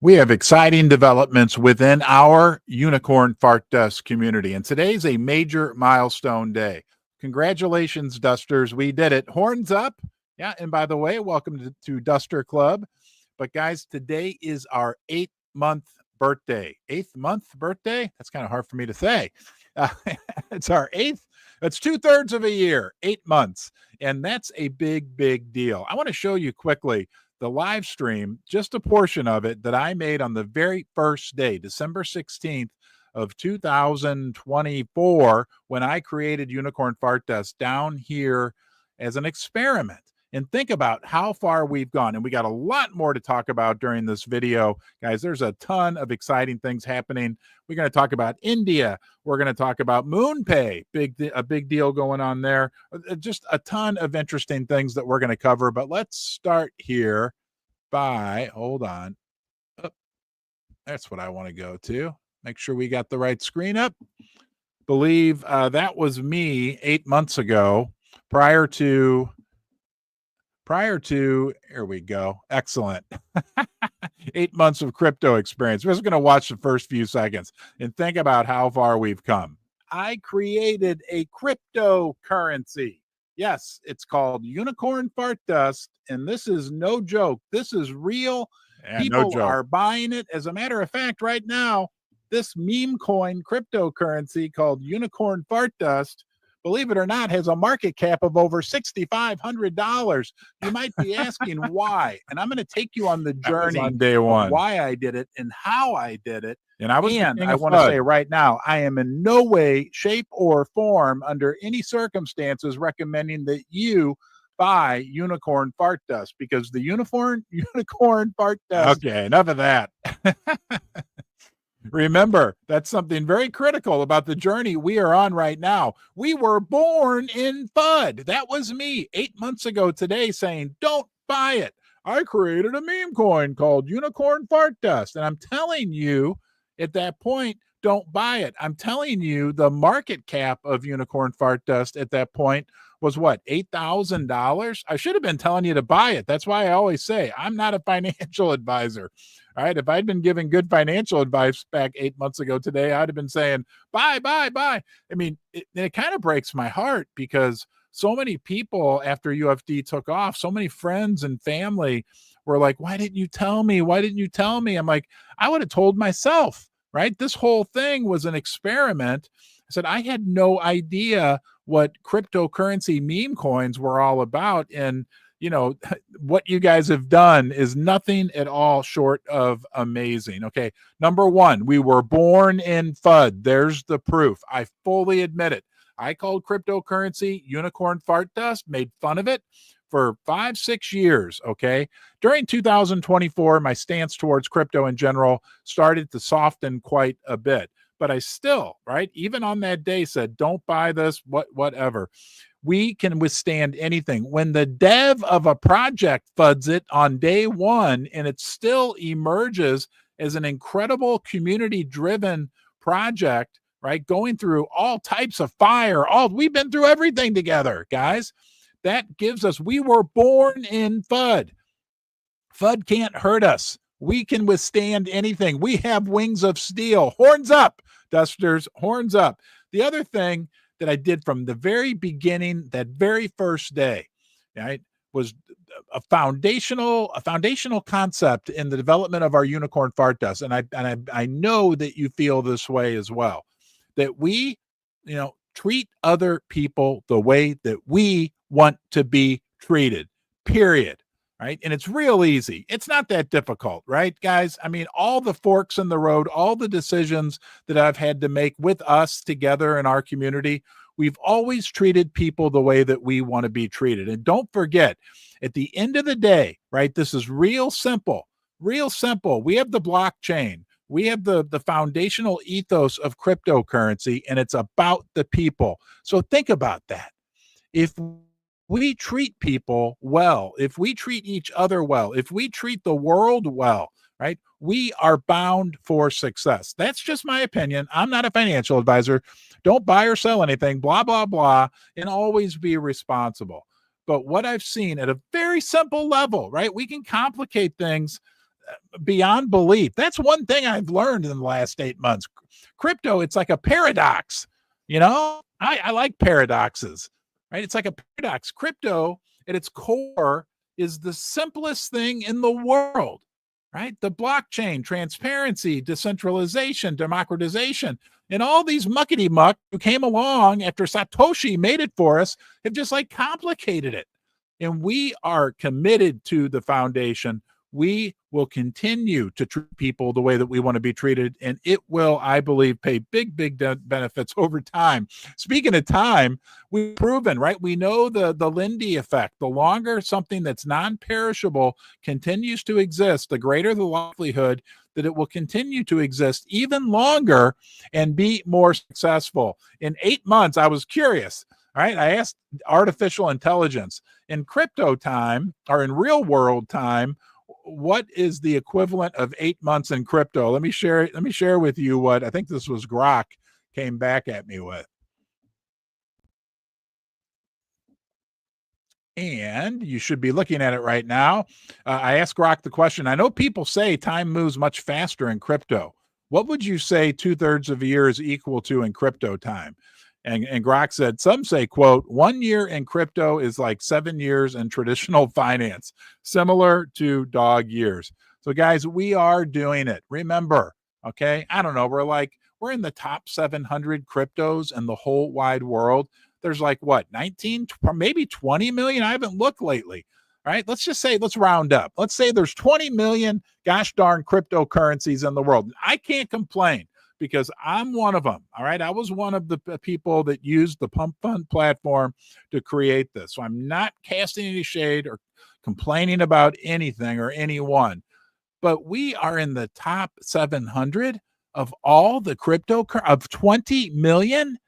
We have exciting developments within our Unicorn Fart Dust community, and today's a major milestone day. Congratulations, Dusters. We did it. Horns up. Yeah, and by the way, welcome to Duster Club. But guys, today is our 8th-month birthday. 8th-month birthday? That's kind of hard for me to say. It's our 8th. That's 2/3 of a year, 8 months. And that's a big, big deal. I want to show you quickly the live stream, just a portion of it that I made on the very first day, December 16th of 2024, when I created Unicorn Fart Dust down here as an experiment. And think about how far we've gone. And we got a lot more to talk about during this video. Guys, there's a ton of exciting things happening. We're going to talk about India. We're going to talk about MoonPay, a big deal going on there. Just a ton of interesting things that we're going to cover. But let's start here by, hold on. Oh, that's what I want to go to. Make sure we got the right screen up. Believe that was me 8 months ago prior to, here we go. Excellent. 8 months of crypto experience. We're just going to watch the first few seconds and think about how far we've come. I created a cryptocurrency. Yes, it's called Unicorn Fart Dust, and this is no joke. This is real. Yeah, people are buying it. As a matter of fact, right now, this meme coin cryptocurrency called Unicorn Fart Dust, believe it or not, has a market cap of over $6,500. You might be asking why. And I'm going to take you on the journey on day one, why I did it and how I did it. And I want to say right now, I am in no way, shape, or form under any circumstances recommending that you buy Unicorn Fart Dust, because the Unicorn Fart Dust. Okay, enough of that. Remember, that's something very critical about the journey we are on right now. We were born in FUD. That was me 8 months ago today saying, don't buy it. I created a meme coin called Unicorn Fart Dust. And I'm telling you at that point, don't buy it. I'm telling you the market cap of Unicorn Fart Dust at that point was what, $8,000? I should have been telling you to buy it. That's why I always say I'm not a financial advisor. All right. If I'd been giving good financial advice back 8 months ago today, I'd have been saying, buy. I mean, it kind of breaks my heart because so many people after UFD took off, so many friends and family were like, why didn't you tell me? Why didn't you tell me? I'm like, I would have told myself, right? This whole thing was an experiment. I said, I had no idea what cryptocurrency meme coins were all about. And you know, what you guys have done is nothing at all short of amazing. Okay. Number one, we were born in FUD. There's the proof. I fully admit it. I called cryptocurrency Unicorn Fart Dust, made fun of it for 5-6 years. Okay. During 2024, my stance towards crypto in general started to soften quite a bit, but I still, right, even on that day said, don't buy this, whatever. We can withstand anything. When the dev of a project FUDs it on day one and it still emerges as an incredible community-driven project, right, going through all types of fire, we've been through everything together, guys. That gives us, we were born in FUD. FUD can't hurt us. We can withstand anything. We have wings of steel. Horns up, Dusters, horns up. The other thing that I did from the very beginning, that very first day, right, was a foundational concept in the development of our Unicorn Fart Dust. And I know that you feel this way as well, that we, treat other people the way that we want to be treated, period. Right. And it's real easy. It's not that difficult, right, guys? I mean, all the forks in the road, all the decisions that I've had to make with us together in our community, we've always treated people the way that we want to be treated. And don't forget, at the end of the day, right, this is real simple, real simple. We have the blockchain. We have the foundational ethos of cryptocurrency, and it's about the people. So think about that. If we treat people well, if we treat each other well, if we treat the world well, right, we are bound for success. That's just my opinion. I'm not a financial advisor. Don't buy or sell anything, blah, blah, blah, and always be responsible. But what I've seen at a very simple level, right, we can complicate things beyond belief. That's one thing I've learned in the last 8 months. Crypto, it's like a paradox. You know, I like paradoxes, right? It's like a paradox. Crypto at its core is the simplest thing in the world, right? The blockchain, transparency, decentralization, democratization, and all these muckety muck who came along after Satoshi made it for us have just like complicated it. And we are committed to the foundation. We will continue to treat people the way that we want to be treated, and it will, I believe, pay big benefits over time. Speaking of time, we've proven, right? We know the Lindy effect. The longer something that's non-perishable continues to exist, the greater the likelihood that it will continue to exist even longer and be more successful. In 8 months, I was curious. All right, I asked artificial intelligence in crypto time or in real world time, what is the equivalent of 8 months in crypto? Let me share with you what I think this was Grok came back at me with. And you should be looking at it right now. I asked Grok the question. I know people say time moves much faster in crypto. What would you say 2/3 of a year is equal to in crypto time? And Grok said, some say, quote, 1 year in crypto is like 7 years in traditional finance, similar to dog years. So guys, we are doing it. Remember, okay, I don't know, we're in the top 700 cryptos in the whole wide world. There's like what, 19, maybe 20 million? I haven't looked lately. All right, let's just say, let's round up. Let's say there's 20 million gosh darn cryptocurrencies in the world. I can't complain because I'm one of them. All right. I was one of the people that used the Pump Fund platform to create this. So I'm not casting any shade or complaining about anything or anyone, but we are in the top 700 of all the crypto of 20 million.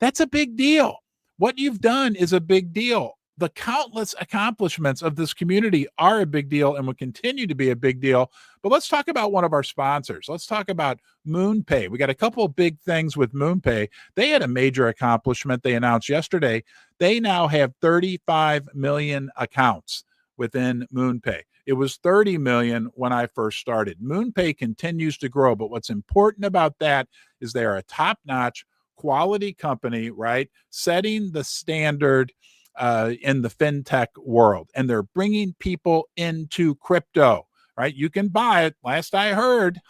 That's a big deal. What you've done is a big deal. The countless accomplishments of this community are a big deal and will continue to be a big deal. But let's talk about one of our sponsors. Let's talk about MoonPay. We got a couple of big things with MoonPay. They had a major accomplishment they announced yesterday. They now have 35 million accounts within MoonPay. It was 30 million when I first started. MoonPay continues to grow, but what's important about that is they are a top-notch quality company, right? Setting the standard in the fintech world, and they're bringing people into crypto, right? You can buy it. Last I heard,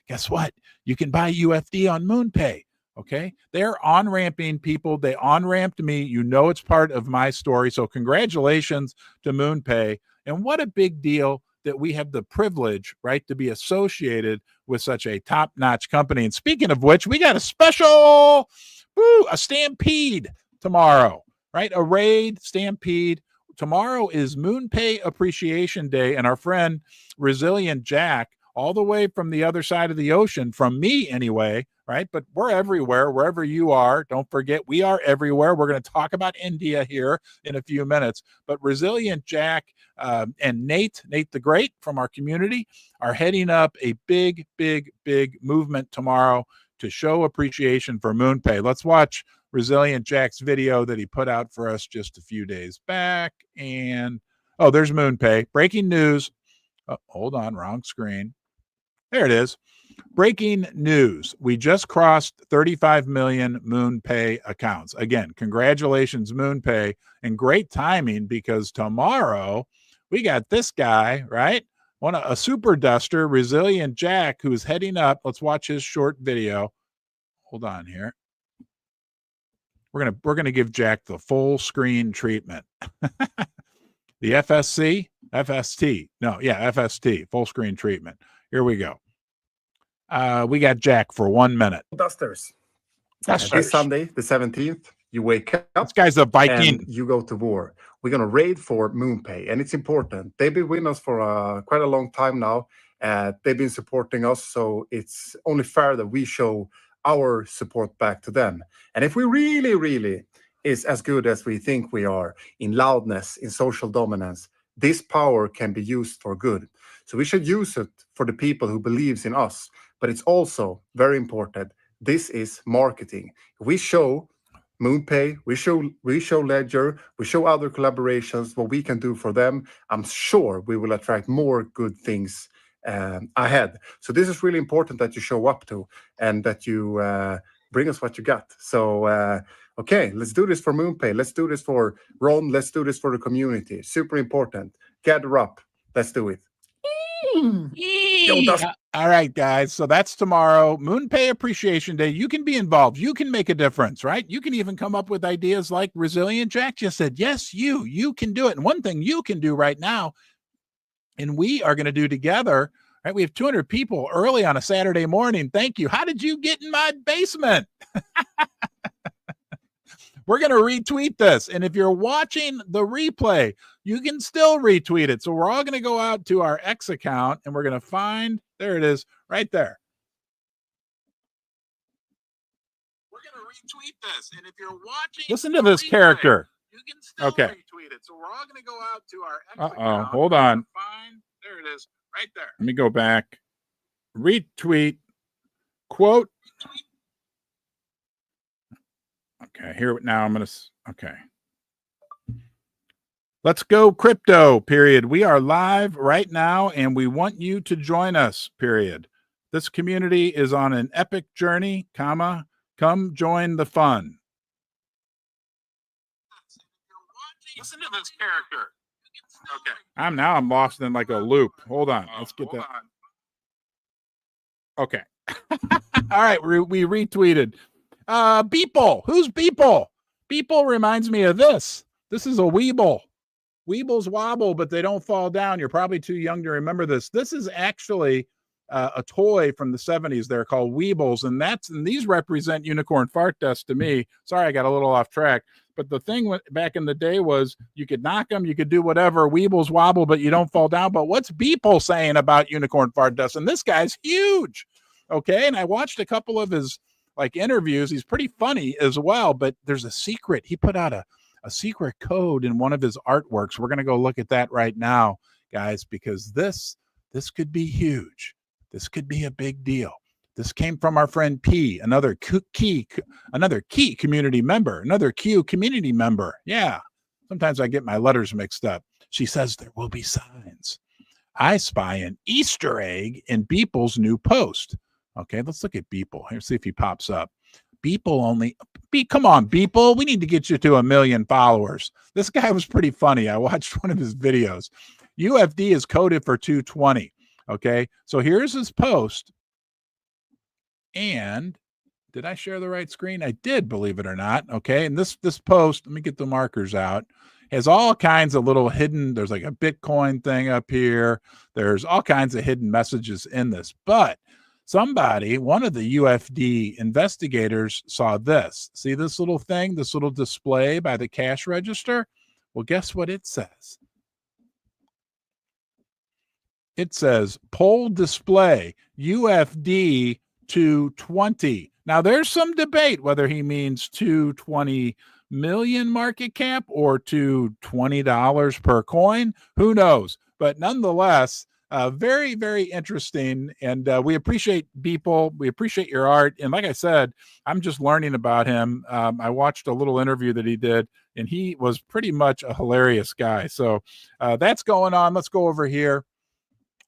guess what? You can buy UFD on MoonPay. Okay. They're on-ramping people. They on-ramped me. You know, it's part of my story. So congratulations to MoonPay. And what a big deal that we have the privilege, right, to be associated with such a top-notch company. And speaking of which, we got a special, a stampede tomorrow. Right? A raid, stampede. Tomorrow is MoonPay Appreciation Day, and our friend Resilient Jack, all the way from the other side of the ocean, from me anyway, right? But we're everywhere, wherever you are. Don't forget, we are everywhere. We're going to talk about India here in a few minutes. But Resilient Jack and Nate the Great from our community are heading up a big movement tomorrow to show appreciation for MoonPay. Let's watch Resilient Jack's video that he put out for us just a few days back. And there's MoonPay. Breaking news. Hold on, wrong screen. There it is. Breaking news. We just crossed 35 million MoonPay accounts. Again, congratulations, MoonPay, and great timing because tomorrow we got this guy, right? A super duster, Resilient Jack, who's heading up. Let's watch his short video. Hold on here. We're gonna give Jack the full screen treatment. The FST, full screen treatment. Here we go. We got Jack for 1 minute. Dusters. This Sunday, the 17th, you wake up. This guy's a Viking. And you go to war. We're gonna raid for MoonPay, and it's important. They've been with us for quite a long time now. They've been supporting us, so it's only fair that we show our support back to them. And if we really is as good as we think we are in loudness, in social dominance, this power can be used for good. So we should use it for the people who believes in us. But it's also very important. This is marketing. We show MoonPay, we show Ledger, we show other collaborations, what we can do for them. I'm sure we will attract more good things ahead. So this is really important that you show up to and that you bring us what you got. So okay, let's do this for MoonPay. Let's do this for Ron. Let's do this for the community. Super important. Gather up. Let's do it. All right, guys. So that's tomorrow, MoonPay Appreciation Day. You can be involved. You can make a difference, right? You can even come up with ideas like Resilient Jack just said. Yes, you can do it. And one thing you can do right now, and we are going to do together, right? We have 200 people early on a Saturday morning. Thank you. How did you get in my basement? We're going to retweet this. And if you're watching the replay, you can still retweet it. So we're all going to go out to our X account and we're going to find, there it is, right there. We're going to retweet this. And if you're watching, listen to this character. You can still retweet it. So we're all going to go out to our X account. Hold on. Find, there it is, right there. Let me go back. Retweet, quote. Okay, here now I'm going to, okay. Let's go crypto, period. We are live right now and we want you to join us, period. This community is on an epic journey, comma, come join the fun. Listen to this character. Okay. I'm lost in like a loop. Hold on. Let's get that. Okay. All right, we retweeted. Beeple. Who's Beeple? Beeple reminds me of this. This is a Weeble. Weebles wobble, but they don't fall down. You're probably too young to remember this. This is actually a toy from the 70s. They're called Weebles, and these represent unicorn fart dust to me. Sorry, I got a little off track. But the thing back in the day was you could knock them, you could do whatever. Weebles wobble, but you don't fall down. But what's Beeple saying about unicorn fart dust? And this guy's huge. Okay, and I watched a couple of his interviews. He's pretty funny as well, but there's a secret. He put out a secret code in one of his artworks. We're going to go look at that right now, guys, because this could be huge. This could be a big deal. This came from our friend P, another key community member, another Q community member. Yeah. Sometimes I get my letters mixed up. She says there will be signs. I spy an Easter egg in Beeple's new post. Okay, let's look at Beeple. Here, see if he pops up. Come on, Beeple. We need to get you to 1 million followers. This guy was pretty funny. I watched one of his videos. UFD is coded for 220. Okay, so here's his post. And did I share the right screen? I did, believe it or not. Okay, and this post, let me get the markers out, has all kinds of little hidden, there's like a Bitcoin thing up here. There's all kinds of hidden messages in this. But one of the UFD investigators saw this. See this little thing, this little display by the cash register? Well, guess what it says? It says poll display UFD 220. Now there's some debate whether he means 220 million market cap or $220 per coin. Who knows? But nonetheless, very, very interesting. And we appreciate Beeple. We appreciate your art. And like I said, I'm just learning about him. I watched a little interview that he did, and he was pretty much a hilarious guy. So that's going on. Let's go over here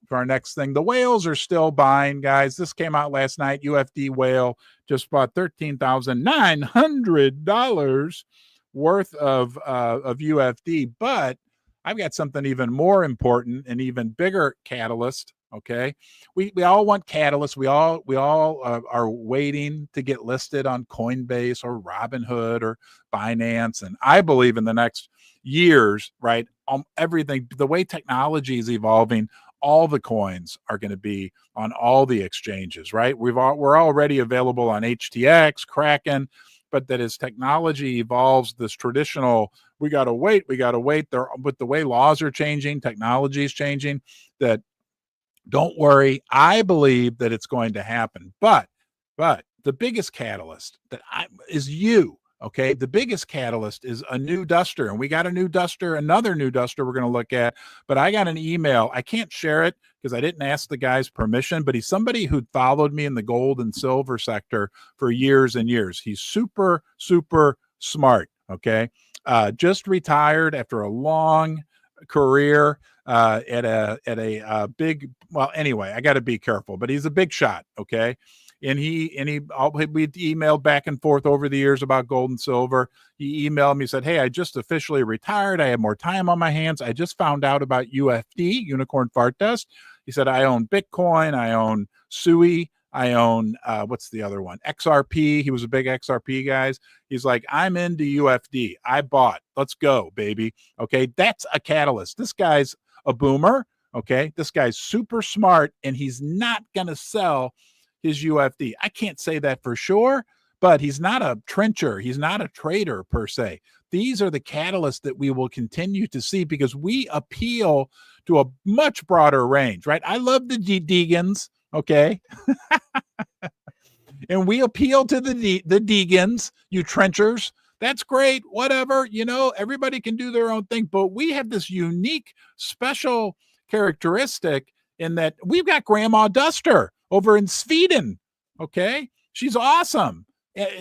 for our next thing. The whales are still buying, guys. This came out last night. UFD whale just bought $13,900 worth of UFD. But I've got something even more important and even bigger catalyst. Okay, we all want catalysts. We all are waiting to get listed on Coinbase or Robinhood or Binance. And I believe in the next years, right? Everything, the way technology is evolving, all the coins are going to be on all the exchanges, right? We're already available on HTX, Kraken, but that as technology evolves, this traditional, we got to wait there. But the way laws are changing, technology is changing, that don't worry. I believe that it's going to happen. But the biggest catalyst is you. Okay, the biggest catalyst is a new duster, and we got another new duster we're going to look at. But I got an email. I can't share it because I didn't ask the guy's permission, but he's somebody who followed me in the gold and silver sector for years and years. He's super, super smart. Okay, just retired after a long career at a big, well, anyway, I got to be careful, but he's a big shot. Okay. And we emailed back and forth over the years about gold and silver. He emailed me, said, hey, I just officially retired. I have more time on my hands. I just found out about UFD, Unicorn Fart Dust. He said, I own Bitcoin. I own SUI. I own, what's the other one? XRP. He was a big XRP guy. He's like, I'm into UFD. I bought. Let's go, baby. Okay. That's a catalyst. This guy's a boomer. Okay. This guy's super smart, and he's not going to sell his UFD. I can't say that for sure, but he's not a trencher. He's not a trader per se. These are the catalysts that we will continue to see because we appeal to a much broader range, right? I love the Degans, okay? And we appeal to the Degans, you trenchers. That's great, whatever. Everybody can do their own thing, but we have this unique, special characteristic in that we've got Grandma Duster over in Sweden. Okay. She's awesome.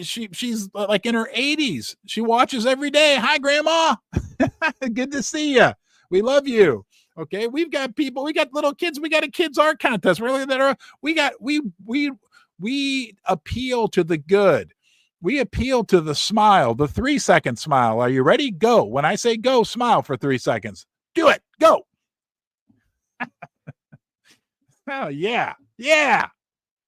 She's like in her 80s. She watches every day. Hi, Grandma. Good to see you. We love you. Okay. We've got people, we got little kids. We got a kids art contest. Really, we appeal to the good. We appeal to the smile, the 3-second smile. Are you ready? Go. When I say go, smile for 3 seconds. Do it. Go. Oh, yeah. Yeah.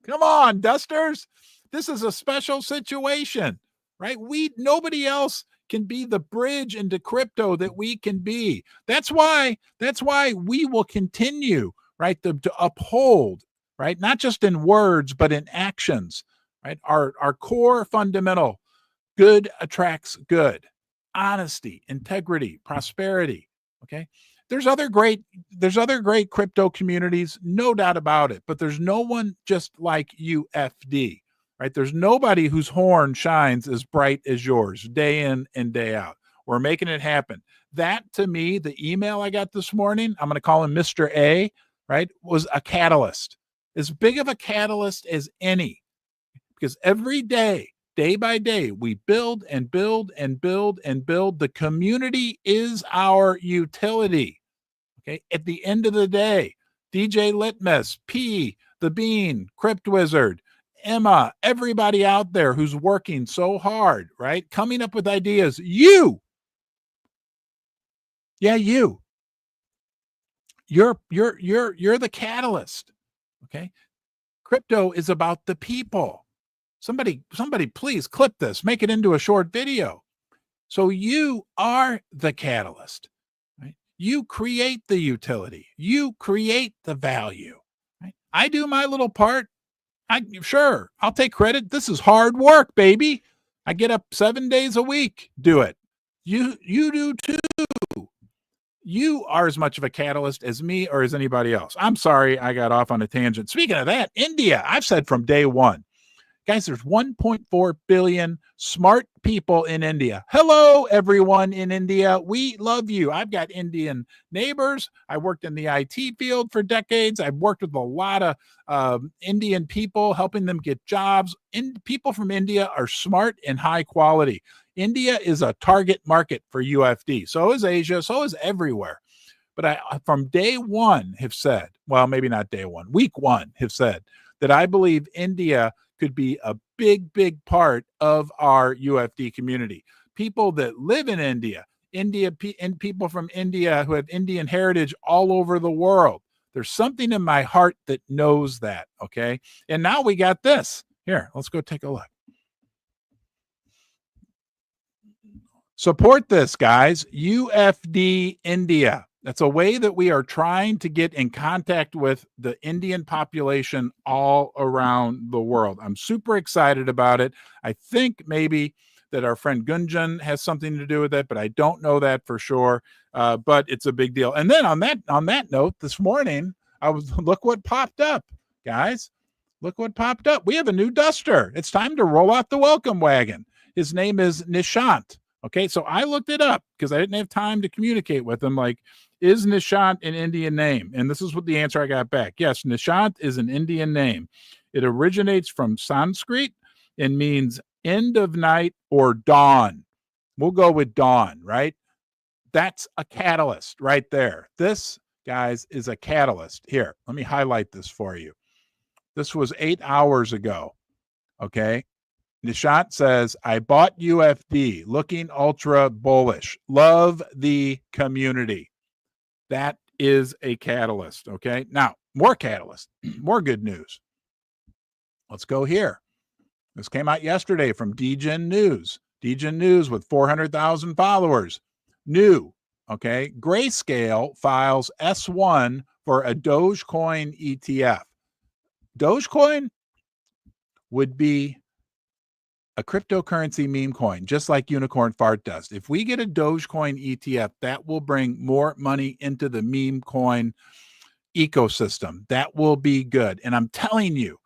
Come on, Dusters. This is a special situation, right? Nobody else can be the bridge into crypto that we can be. That's why we will continue, right, to uphold, right, not just in words, but in actions, right? Our core fundamental, good attracts good, honesty, integrity, prosperity, okay? There's other great crypto communities, no doubt about it, but there's no one just like UFD, right? There's nobody whose horn shines as bright as yours day in and day out. We're making it happen. That, to me, the email I got this morning, I'm going to call him Mr. A, right, was a catalyst, as big of a catalyst as any, because every day by day, we build and build and build and build. The community is our utility. Okay. At the end of the day, DJ Litmus, P, The Bean, Crypt Wizard, Emma, everybody out there who's working so hard, right? Coming up with ideas. You're the catalyst. Okay. Crypto is about the people. Somebody please clip this, make it into a short video. So you are the catalyst. You create the utility. You create the value. Right? I do my little part. I'll take credit. This is hard work, baby. I get up 7 days a week. Do it. You do too. You are as much of a catalyst as me or as anybody else. I'm sorry I got off on a tangent. Speaking of that, India, I've said from day one, guys, there's 1.4 billion smart people in India. Hello, everyone in India. We love you. I've got Indian neighbors. I worked in the IT field for decades. I've worked with a lot of Indian people, helping them get jobs. People from India are smart and high quality. India is a target market for UFD. So is Asia. So is everywhere. But I, from day one, have said, well, maybe not day one, week one, have said that I believe India could be a big, big part of our UFD community. People that live in India, and people from India who have Indian heritage all over the world. There's something in my heart that knows that, okay? And now we got this. Here, let's go take a look. Support this, guys. UFD India. That's a way that we are trying to get in contact with the Indian population all around the world. I'm super excited about it. I think maybe that our friend Gunjan has something to do with it, but I don't know that for sure. But it's a big deal. And then on that note, this morning, look what popped up, guys. Look what popped up. We have a new duster. It's time to roll out the welcome wagon. His name is Nishant. Okay, so I looked it up because I didn't have time to communicate with him. Like, is Nishant an Indian name? And this is what the answer I got back. Yes, Nishant is an Indian name. It originates from Sanskrit and means end of night or dawn. We'll go with dawn, right? That's a catalyst right there. This, guys, is a catalyst. Here, let me highlight this for you. This was 8 hours ago. Okay. Nishant says, I bought UFD, looking ultra bullish. Love the community. That is a catalyst. Okay. Now, more catalyst, more good news. Let's go here. This came out yesterday from DGen News. DGen News with 400,000 followers. New. Okay. Grayscale files S1 for a Dogecoin ETF. Dogecoin would be a cryptocurrency meme coin, just like Unicorn Fart does. If we get a Dogecoin ETF, that will bring more money into the meme coin ecosystem. That will be good. And I'm telling you,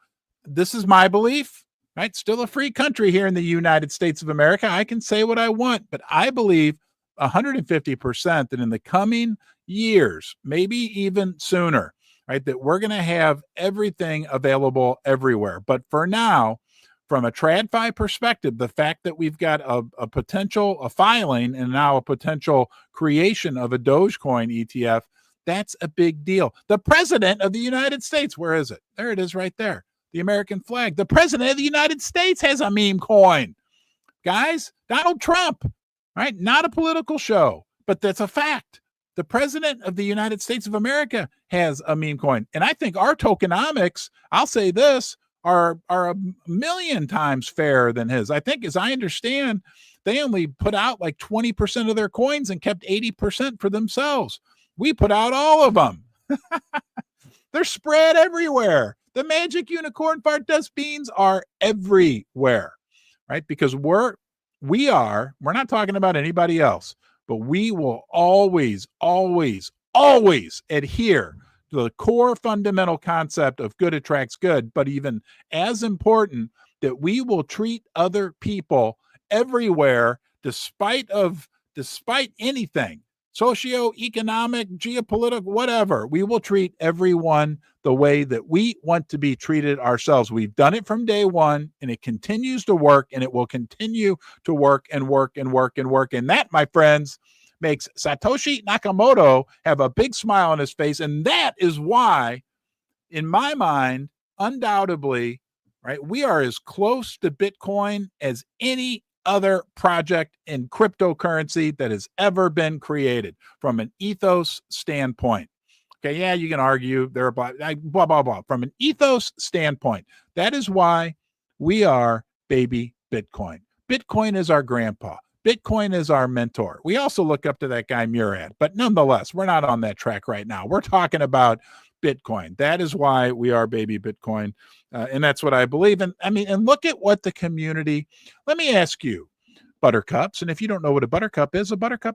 this is my belief, right? Still a free country here in the United States of America. I can say what I want, but I believe 150% that in the coming years, maybe even sooner, right, that we're going to have everything available everywhere. But for now, from a TradFi perspective, the fact that we've got a potential, a filing, and now a potential creation of a Dogecoin ETF, that's a big deal. The president of the United States, where is it? There it is right there. The American flag. The president of the United States has a meme coin. Guys, Donald Trump, right? Not a political show, but that's a fact. The president of the United States of America has a meme coin. And I think our tokenomics, I'll say this, are a million times fairer than his. I think, as I understand, they only put out like 20% of their coins and kept 80% for themselves. We put out all of them. They're spread everywhere. The magic unicorn fart dust beans are everywhere, right? Because we're not talking about anybody else, but we will always adhere to the core fundamental concept of good attracts good, but even as important, that we will treat other people everywhere, despite anything, socioeconomic, geopolitical, whatever. We will treat everyone the way that we want to be treated ourselves. We've done it from day one, and it continues to work, and it will continue to work and work and work and work. And that, my friends, makes Satoshi Nakamoto have a big smile on his face. And that is why, in my mind, undoubtedly, right, we are as close to Bitcoin as any other project in cryptocurrency that has ever been created from an ethos standpoint. Okay, yeah, you can argue there are blah, blah, blah. From an ethos standpoint, that is why we are baby Bitcoin. Bitcoin is our grandpa. Bitcoin is our mentor. We also look up to that guy Murad, but nonetheless, we're not on that track right now. We're talking about Bitcoin. That is why we are baby Bitcoin. And that's what I believe. And I mean, and look at what the community, let me ask you, buttercups. And if you don't know what a buttercup is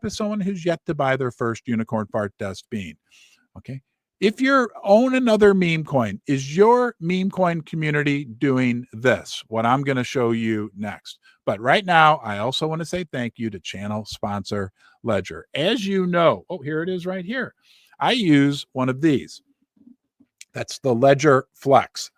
someone who's yet to buy their first unicorn fart dust bean. Okay. If you own another meme coin, is your meme coin community doing this? What I'm going to show you next. But right now, I also want to say thank you to channel sponsor Ledger. As you know, oh, here it is right here. I use one of these. That's the Ledger Flex.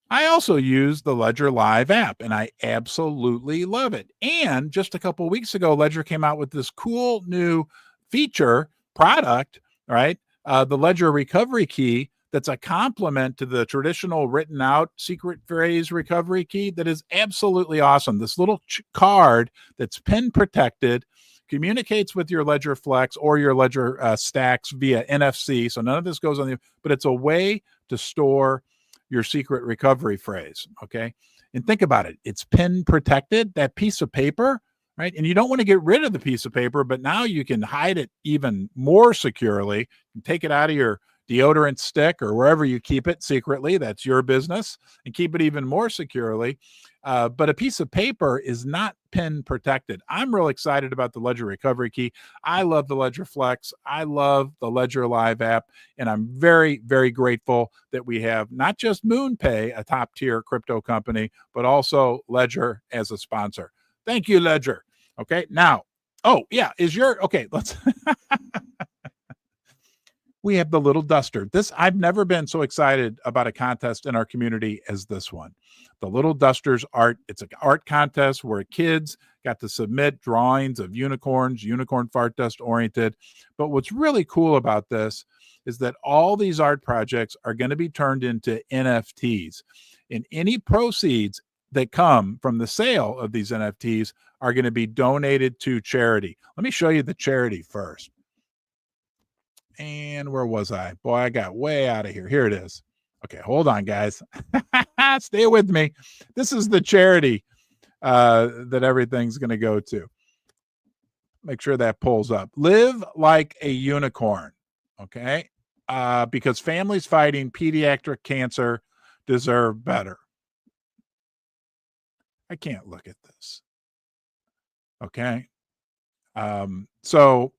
I also use the Ledger Live app, and I absolutely love it. And just a couple of weeks ago, Ledger came out with this cool new feature product, right? The Ledger Recovery Key, that's a complement to the traditional written out secret phrase recovery key that is absolutely awesome. This little card that's pin protected communicates with your Ledger Flex or your Ledger stacks via NFC. So none of this goes on but it's a way to store your secret recovery phrase. Okay. And think about it. It's pin protected, that piece of paper, right? And you don't want to get rid of the piece of paper, but now you can hide it even more securely. You take it out of your deodorant stick or wherever you keep it secretly. That's your business, and keep it even more securely. But a piece of paper is not pin protected. I'm real excited about the Ledger Recovery Key. I love the Ledger Flex. I love the Ledger Live app. And I'm very, very grateful that we have not just MoonPay, a top tier crypto company, but also Ledger as a sponsor. Thank you, Ledger. Okay. Now, oh yeah, okay, let's we have the little duster. This, I've never been so excited about a contest in our community as this one. The little dusters art. It's an art contest where kids got to submit drawings of unicorns, unicorn fart dust oriented. But what's really cool about this is that all these art projects are going to be turned into NFTs, and any proceeds that come from the sale of these NFTs are going to be donated to charity. Let me show you the charity first. And where was I? Boy, I got way out of here. Here it is. Okay, hold on, guys. Stay with me. This is the charity that everything's going to go to. Make sure that pulls up. Live like a unicorn. Okay. Because families fighting pediatric cancer deserve better. I can't look at this. Okay. So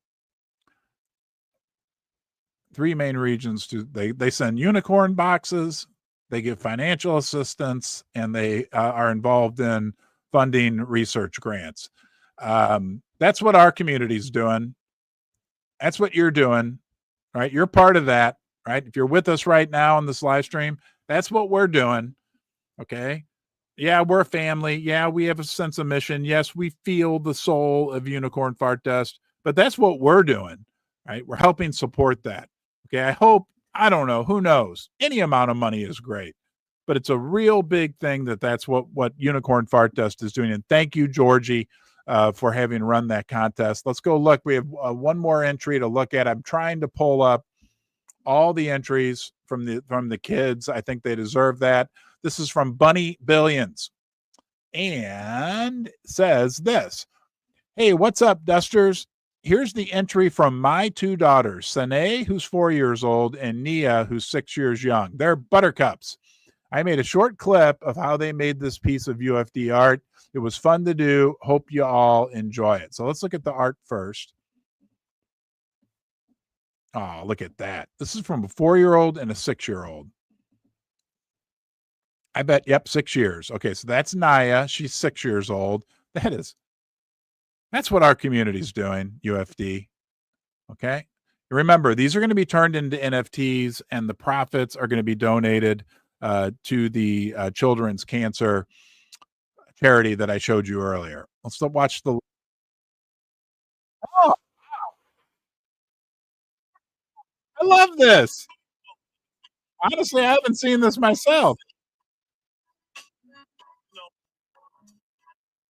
three main regions they send unicorn boxes, they give financial assistance, and they are involved in funding research grants. That's what our community's doing. That's what you're doing, right? You're part of that, right? If you're with us right now on this live stream, that's what we're doing. Okay. Yeah, we're a family. Yeah, we have a sense of mission. Yes, we feel the soul of unicorn fart dust, but that's what we're doing, right? We're helping support that. Okay, I hope, I don't know, who knows? Any amount of money is great, but it's a real big thing that's what Unicorn Fart Dust is doing. And thank you, Georgie, for having run that contest. Let's go look. We have one more entry to look at. I'm trying to pull up all the entries from the kids. I think they deserve that. This is from Bunny Billions, and says this: "Hey, what's up, Dusters? Here's the entry from my two daughters, Sanae, who's 4 years old, and Nia, who's 6 years young. They're buttercups. I made a short clip of how they made this piece of UFD art. It was fun to do. Hope you all enjoy it." So let's look at the art first. Oh, look at that. This is from a 4-year-old and a 6-year-old. I bet, yep, 6 years. Okay, so that's Naya. She's 6 years old. That's what our community is doing, UFD. Okay. Remember, these are going to be turned into NFTs, and the profits are going to be donated to the children's cancer charity that I showed you earlier. Let's watch the. Oh, I love this. Honestly, I haven't seen this myself.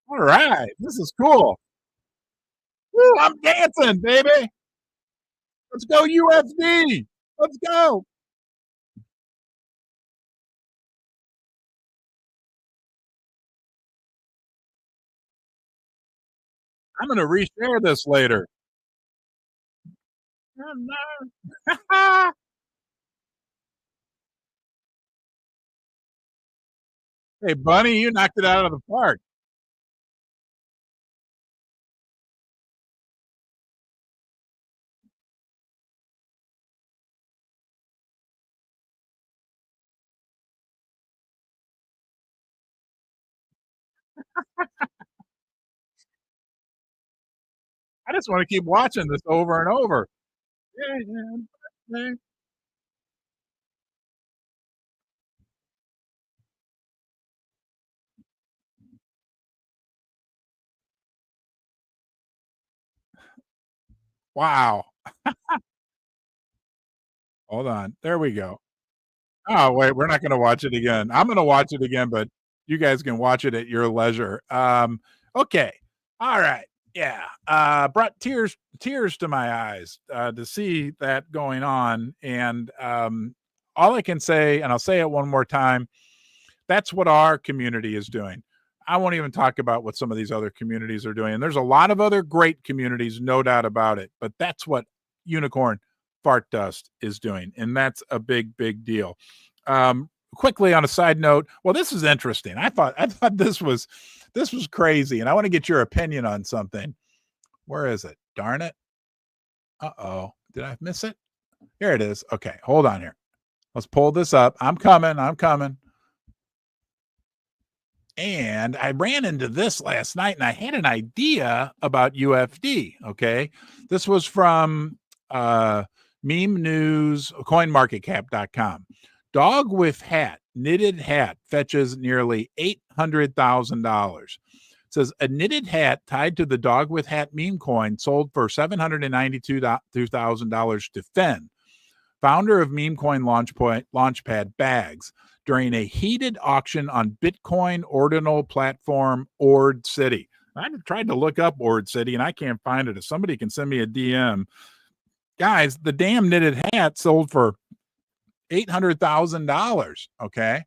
All right. This is cool. Woo, I'm dancing, baby. Let's go, UFD. Let's go. I'm going to reshare this later. Hey, Bunny, you knocked it out of the park. I just want to keep watching this over and over. Wow. Hold on. There we go. Oh, wait, we're not going to watch it again. I'm going to watch it again, but you guys can watch it at your leisure. Okay. All right. Yeah. Brought tears to my eyes to see that going on. And all I can say, and I'll say it one more time, that's what our community is doing. I won't even talk about what some of these other communities are doing. And there's a lot of other great communities, no doubt about it. But that's what Unicorn Fart Dust is doing. And that's a big, big deal. Quickly on a side note, well, this is interesting. I thought this was crazy. And I want to get your opinion on something. Where is it? Darn it. Uh-oh. Did I miss it? Here it is. Okay, hold on here. Let's pull this up. I'm coming. And I ran into this last night, and I had an idea about UFD. Okay. This was from Meme News, CoinMarketCap.com. Dog with hat, knitted hat, fetches nearly $800,000. It says a knitted hat tied to the dog with hat meme coin sold for $792,000 to Fen, founder of meme coin launchpad Bags, during a heated auction on Bitcoin ordinal platform Ord City. I tried to look up Ord City and I can't find it. If somebody can send me a DM, guys, the damn knitted hat sold for $800,000. Okay.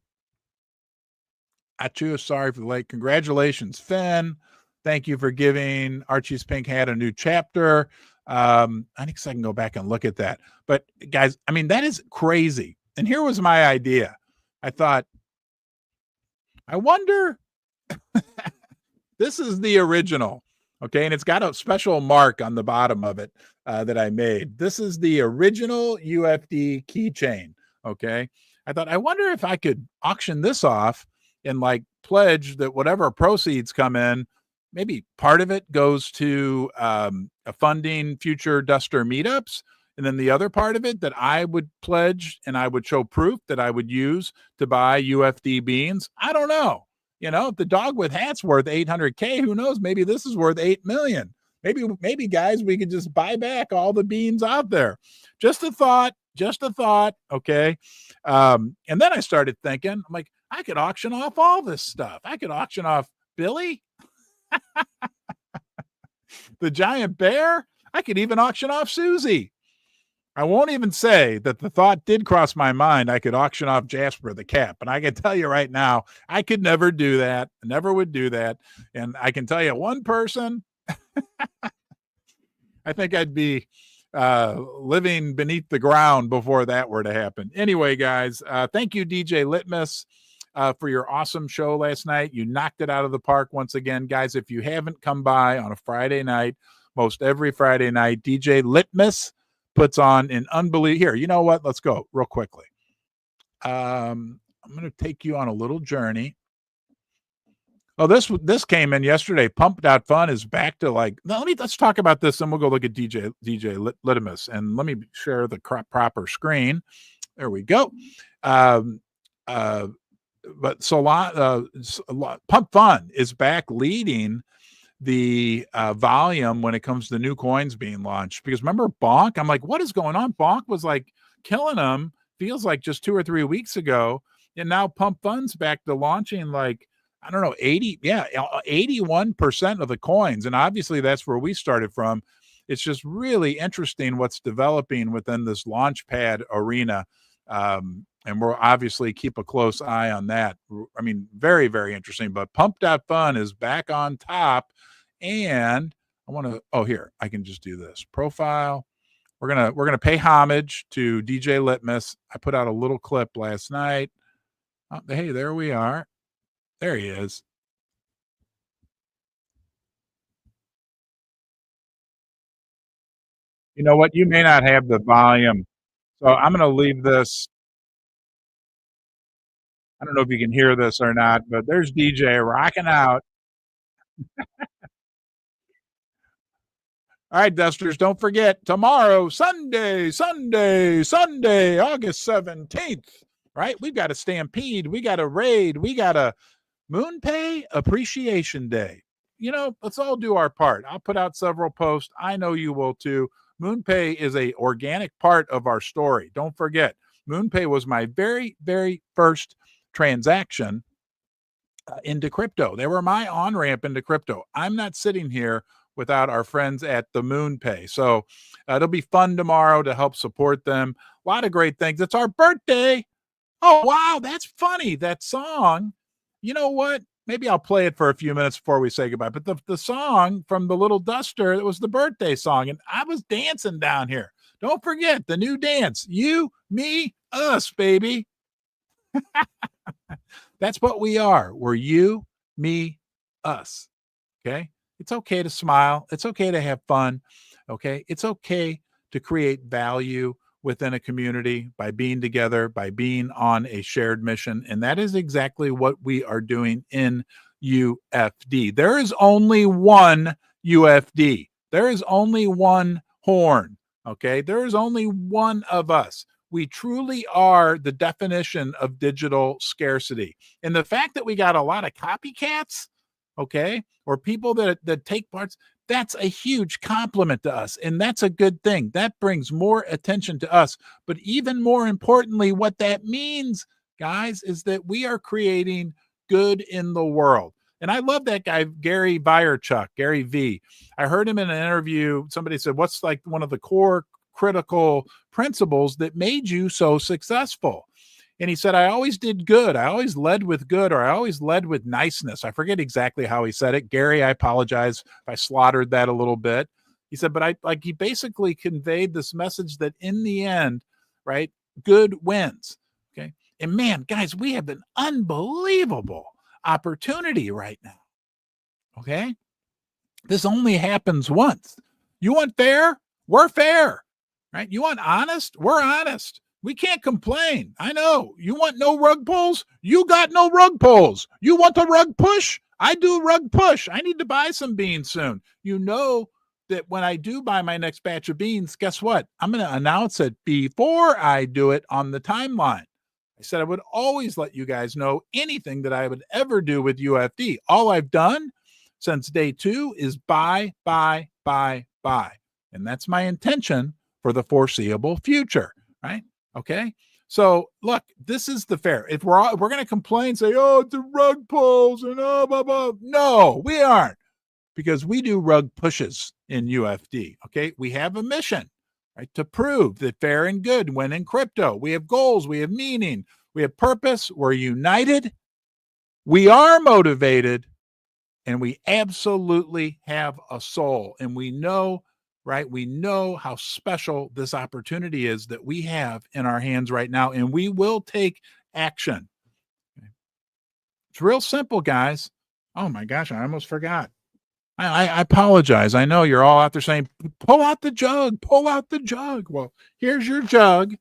Achu, sorry for the late. Congratulations, Finn. Thank you for giving Archie's Pink Hat a new chapter. I think I can go back and look at that. But guys, I mean, that is crazy. And here was my idea. I thought, I wonder, this is the original. Okay. And it's got a special mark on the bottom of it that I made. This is the original UFD keychain. Okay. I thought, I wonder if I could auction this off and like pledge that whatever proceeds come in, maybe part of it goes to funding future Duster meetups. And then the other part of it that I would pledge and I would show proof that I would use to buy UFD beans. I don't know. You know, if the dog with hat's worth 800K, who knows? Maybe this is worth 8 million. Maybe guys, we could just buy back all the beans out there. Just a thought. Okay. And then I started thinking, I'm like, I could auction off all this stuff. I could auction off Billy, the giant bear. I could even auction off Susie. I won't even say that the thought did cross my mind. I could auction off Jasper the cat, but I can tell you right now, I could never do that. I never would do that. And I can tell you one person, I think I'd be living beneath the ground before that were to happen. Anyway, guys, thank you, DJ Litmus, for your awesome show last night. You knocked it out of the park once again. Guys, if you haven't come by on a Friday night, most every Friday night, DJ Litmus puts on an unbelievable. Here, you know what? Let's go real quickly. I'm going to take you on a little journey. Oh, this came in yesterday. Pump.fun is back to like. Let's talk about this, and we'll go look at DJ Litmus, and let me share the proper screen. There we go. But Solana, Pump Fun is back leading the volume when it comes to new coins being launched. Because remember Bonk? I'm like, what is going on? Bonk was like killing them. Feels like just 2 or 3 weeks ago, and now Pump Fun's back to launching like, I don't know, 81% of the coins. And obviously that's where we started from. It's just really interesting what's developing within this launchpad arena. And we'll obviously keep a close eye on that. I mean, very, very interesting. But Pump.fun is back on top. And I want to, here, I can just do this. Profile. We're gonna pay homage to DJ Litmus. I put out a little clip last night. Oh, hey, there we are. There he is. You know what? You may not have the volume. So I'm going to leave this. I don't know if you can hear this or not, but there's DJ rocking out. All right, Dusters, don't forget tomorrow, Sunday, August 17th, right? We've got a stampede. We got a raid. We got a MoonPay Appreciation Day. You know, let's all do our part. I'll put out several posts. I know you will too. MoonPay is a organic part of our story. Don't forget, MoonPay was my very, very first transaction into crypto. They were my on-ramp into crypto. I'm not sitting here without our friends at the MoonPay. So it'll be fun tomorrow to help support them. A lot of great things. It's our birthday. Oh, wow. That's funny. That song. You know what? Maybe I'll play it for a few minutes before we say goodbye. But the song from the Little Duster, it was the birthday song. And I was dancing down here. Don't forget the new dance. You, me, us, baby. That's what we are. We're you, me, us. Okay. It's okay to smile. It's okay to have fun. Okay. It's okay to create value within a community by being together, by being on a shared mission. And that is exactly what we are doing in UFD. There is only one UFD. There is only one horn. Okay. There is only one of us. We truly are the definition of digital scarcity. And the fact that we got a lot of copycats, okay, or people that take parts, that's a huge compliment to us. And that's a good thing. That brings more attention to us. But even more importantly, what that means, guys, is that we are creating good in the world. And I love that guy, Gary Vaynerchuk, Gary V. I heard him in an interview. Somebody said, what's like one of the core critical principles that made you so successful? And he said, I always did good. I always led with good, or I always led with niceness. I forget exactly how he said it. Gary, I apologize if I slaughtered that a little bit. He said, but he basically conveyed this message that in the end, right, good wins. Okay. And man, guys, we have an unbelievable opportunity right now. Okay. This only happens once. You want fair? We're fair, right? You want honest? We're honest. We can't complain. I know. You want no rug pulls? You got no rug pulls. You want a rug push? I do rug push. I need to buy some beans soon. You know that when I do buy my next batch of beans, guess what? I'm going to announce it before I do it on the timeline. I said I would always let you guys know anything that I would ever do with UFD. All I've done since day 2 is buy. And that's my intention for the foreseeable future, right? Okay. So look, this is the fair. If we're going to complain, say, oh, it's the rug pulls and blah, blah. No, we aren't, because we do rug pushes in UFD. Okay. We have a mission, right, to prove that fair and good win in crypto. We have goals. We have meaning. We have purpose. We're united. We are motivated, and we absolutely have a soul. And we know, right? We know how special this opportunity is that we have in our hands right now, and we will take action. It's real simple, guys. Oh my gosh, I almost forgot. I apologize. I know you're all out there saying, pull out the jug, pull out the jug. Well, here's your jug,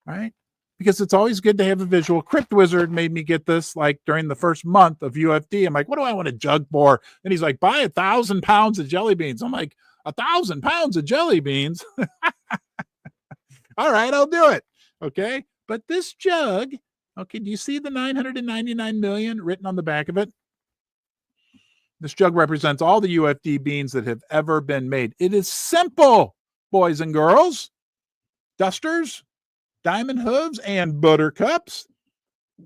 right? Because it's always good to have a visual. Crypt Wizard made me get this like during the first month of UFD. I'm like, what do I want a jug for? And he's like, buy 1,000 pounds of jelly beans. I'm like, 1,000 pounds of jelly beans? All right, I'll do it. Okay. But this jug, okay, do you see the 999 million written on the back of it? This jug represents all the UFD beans that have ever been made. It is simple, boys and girls. Dusters, diamond hooves, and buttercups.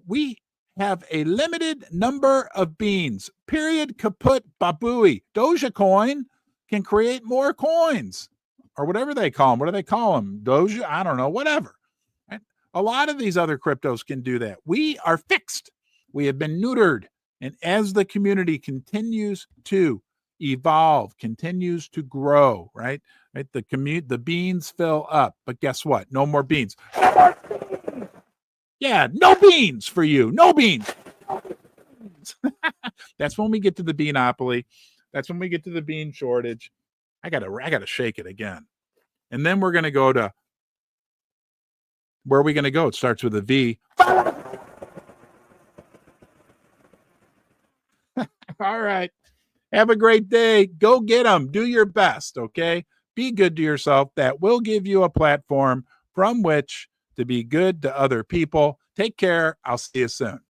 We have a limited number of beans. Period. Kaput babooey. Dogecoin can create more coins, or whatever they call them. What do they call them? Doge? I don't know. Whatever. Right? A lot of these other cryptos can do that. We are fixed. We have been neutered. And as the community continues to evolve, continues to grow, right? The beans fill up. But guess what? No more beans. Yeah, no beans for you. No beans. That's when we get to the beanopoly. That's when we get to the bean shortage. I gotta shake it again. And then we're gonna go to, where are we gonna go? It starts with a V. All right. Have a great day. Go get them. Do your best. Okay. Be good to yourself. That will give you a platform from which to be good to other people. Take care. I'll see you soon.